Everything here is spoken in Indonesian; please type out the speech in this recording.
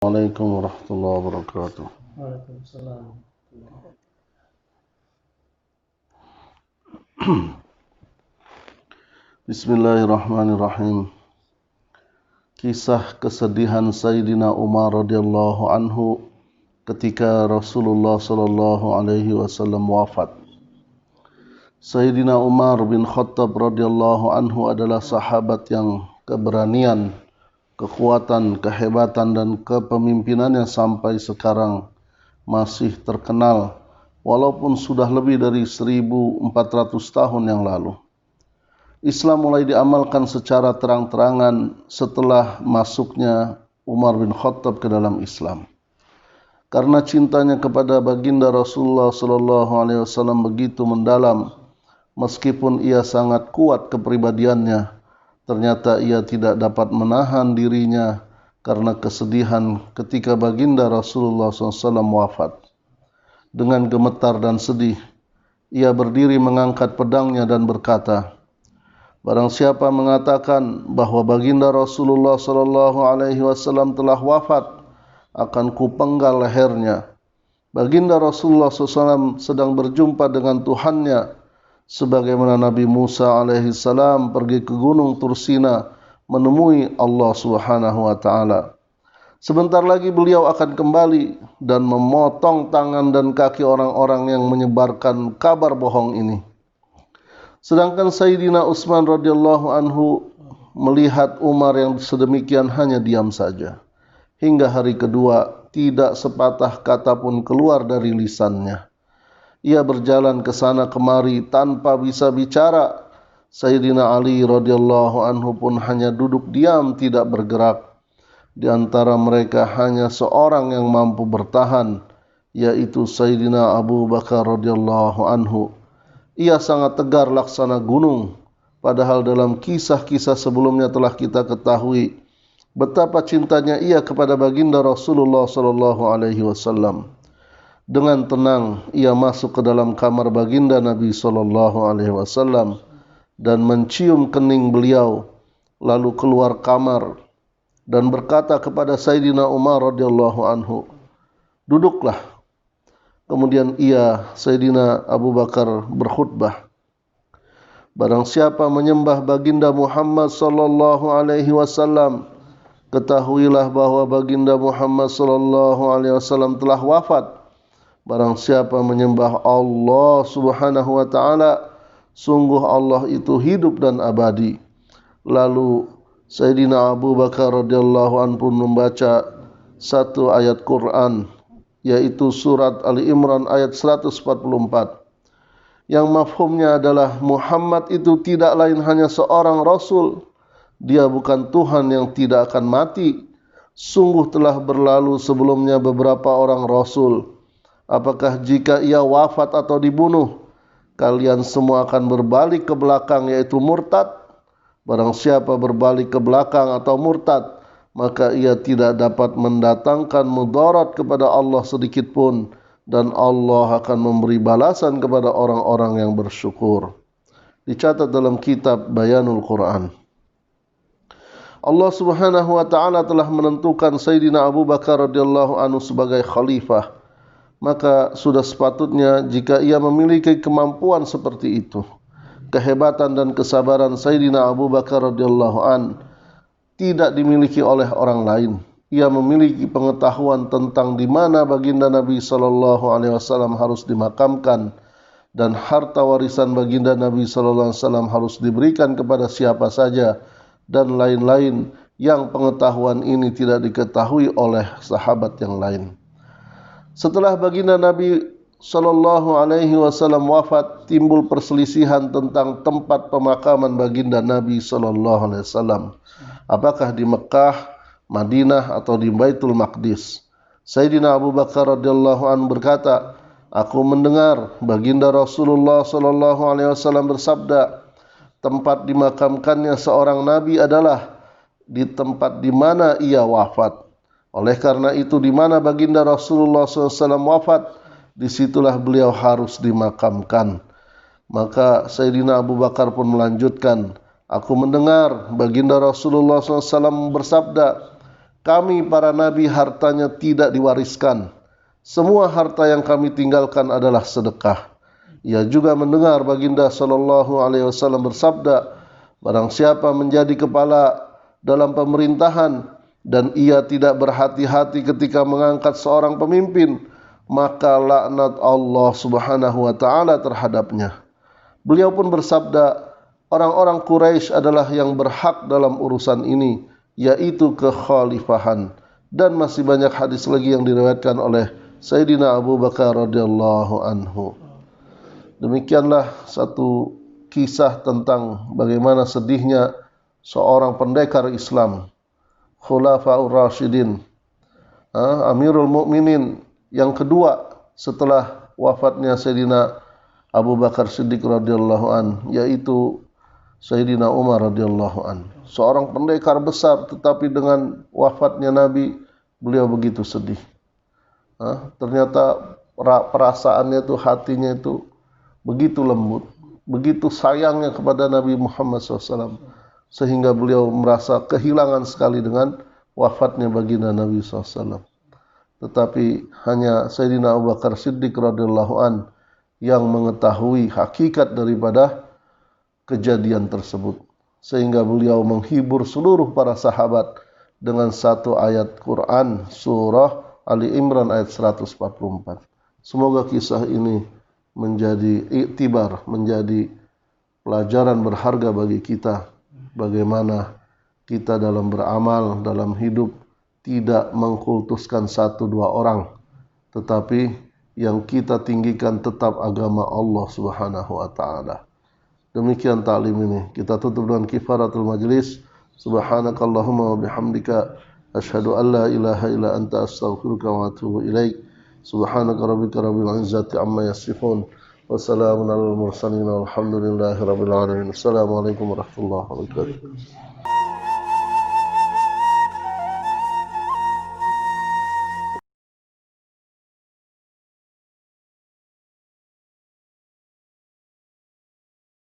Assalamualaikum warahmatullahi wabarakatuh. Waalaikumsalam. Bismillahirrahmanirrahim. Kisah kesedihan Sayyidina Umar radhiyallahu anhu ketika Rasulullah sallallahu alaihi wasallam wafat. Sayyidina Umar bin Khattab radhiyallahu anhu adalah sahabat yang keberanian, kekuatan, kehebatan dan kepemimpinannya sampai sekarang masih terkenal walaupun sudah lebih dari 1400 tahun yang lalu. Islam mulai diamalkan secara terang-terangan setelah masuknya Umar bin Khattab ke dalam Islam. Karena cintanya kepada baginda Rasulullah sallallahu alaihi wasallam begitu mendalam, meskipun ia sangat kuat kepribadiannya, ternyata ia tidak dapat menahan dirinya karena kesedihan ketika baginda Rasulullah SAW wafat. Dengan gemetar dan sedih, ia berdiri mengangkat pedangnya dan berkata, "Barang siapa mengatakan bahwa baginda Rasulullah SAW telah wafat, akan kupenggal lehernya. Baginda Rasulullah SAW sedang berjumpa dengan Tuhannya, sebagaimana Nabi Musa alaihissalam pergi ke gunung Tursina menemui Allah Subhanahu wa taala. Sebentar lagi beliau akan kembali dan memotong tangan dan kaki orang-orang yang menyebarkan kabar bohong ini." Sedangkan Sayyidina Utsman radhiyallahu anhu melihat Umar yang sedemikian hanya diam saja. Hingga hari kedua tidak sepatah kata pun keluar dari lisannya. Ia berjalan ke sana kemari tanpa bisa bicara. Sayyidina Ali radhiyallahu anhu pun hanya duduk diam tidak bergerak. Di antara mereka hanya seorang yang mampu bertahan, yaitu Sayyidina Abu Bakar radhiyallahu anhu. Ia sangat tegar laksana gunung, padahal dalam kisah-kisah sebelumnya telah kita ketahui betapa cintanya ia kepada baginda Rasulullah sallallahu alaihi wasallam. Dengan tenang ia masuk ke dalam kamar baginda Nabi sallallahu alaihi wasallam dan mencium kening beliau, lalu keluar kamar dan berkata kepada Sayyidina Umar radhiyallahu anhu, "Duduklah." Kemudian Sayyidina Abu Bakar berkhutbah, "Barang siapa menyembah baginda Muhammad sallallahu alaihi wasallam, ketahuilah bahwa baginda Muhammad sallallahu alaihi wasallam telah wafat. Barang siapa menyembah Allah Subhanahu wa taala, sungguh Allah itu hidup dan abadi." Lalu Sayyidina Abu Bakar radhiyallahu anhu membaca satu ayat Quran, yaitu surat Ali Imran ayat 144, yang mafhumnya adalah Muhammad itu tidak lain hanya seorang Rasul. Dia bukan Tuhan yang tidak akan mati. Sungguh telah berlalu sebelumnya beberapa orang Rasul. Apakah jika ia wafat atau dibunuh, kalian semua akan berbalik ke belakang, yaitu murtad? Barang siapa berbalik ke belakang atau murtad, maka ia tidak dapat mendatangkan mudarat kepada Allah sedikit pun, dan Allah akan memberi balasan kepada orang-orang yang bersyukur. Dicatat dalam kitab Bayanul Quran. Allah Subhanahu wa taala telah menentukan Sayyidina Abu Bakar radhiyallahu anhu sebagai khalifah. Maka sudah sepatutnya jika ia memiliki kemampuan seperti itu. Kehebatan dan kesabaran Sayyidina Abu Bakar radhiyallahu anhu tidak dimiliki oleh orang lain. Ia memiliki pengetahuan tentang di mana baginda Nabi sallallahu alaihi wasallam harus dimakamkan dan harta warisan baginda Nabi sallallahu alaihi wasallam harus diberikan kepada siapa saja dan lain-lain yang pengetahuan ini tidak diketahui oleh sahabat yang lain. Setelah baginda Nabi sallallahu alaihi wasallam wafat, timbul perselisihan tentang tempat pemakaman baginda Nabi sallallahu alaihi wasallam. Apakah di Mekah, Madinah atau di Baitul Maqdis? Sayyidina Abu Bakar radhiyallahu anhu berkata, "Aku mendengar baginda Rasulullah sallallahu alaihi wasallam bersabda, tempat dimakamkannya seorang nabi adalah di tempat di mana ia wafat. Oleh karena itu, di mana baginda Rasulullah SAW wafat, disitulah beliau harus dimakamkan." Maka Sayyidina Abu Bakar pun melanjutkan, "Aku mendengar baginda Rasulullah SAW bersabda, kami para nabi hartanya tidak diwariskan. Semua harta yang kami tinggalkan adalah sedekah. Ia juga mendengar baginda sallallahu alaihi wasallam bersabda, barang siapa menjadi kepala dalam pemerintahan dan ia tidak berhati-hati ketika mengangkat seorang pemimpin, maka laknat Allah Subhanahu wa taala terhadapnya. Beliau pun bersabda, orang-orang Quraisy adalah yang berhak dalam urusan ini, yaitu kekhalifahan. Dan masih banyak hadis lagi yang diriwayatkan oleh Sayyidina Abu Bakar radhiyallahu anhu. Demikianlah satu kisah tentang bagaimana sedihnya seorang pendekar Islam, Khulafaur Rasyidin, Amirul Mukminin yang kedua setelah wafatnya Sayyidina Abu Bakar Siddiq radhiyallahu an, yaitu Sayyidina Umar radhiyallahu an. Seorang pendekar besar, tetapi dengan wafatnya Nabi, beliau begitu sedih. Ternyata perasaannya itu, hatinya itu begitu lembut, begitu sayangnya kepada Nabi Muhammad SAW, sehingga beliau merasa kehilangan sekali dengan wafatnya baginda Nabi SAW. Tetapi hanya Sayyidina Abu Bakar Siddiq radhiyallahu an yang mengetahui hakikat daripada kejadian tersebut, sehingga beliau menghibur seluruh para sahabat dengan satu ayat Quran, surah Ali Imran ayat 144. Semoga kisah ini menjadi iktibar, menjadi pelajaran berharga bagi kita, bagaimana kita dalam beramal, dalam hidup tidak mengkultuskan satu dua orang, tetapi yang kita tinggikan tetap agama Allah Subhanahu wa taala. Demikian ta'lim ini. Kita tutup dengan kifaratul majlis. Subhanakallahumma wa bihamdika asyhadu an la ilaha illa anta astaghfiruka wa atubu ilaik. Subhanaka rabbika rabbil izzati amma yasifun. Wassalamun alal mursalin walhamdulillahi rabbil alamin. Assalamualaikum warahmatullahi wabarakatuh.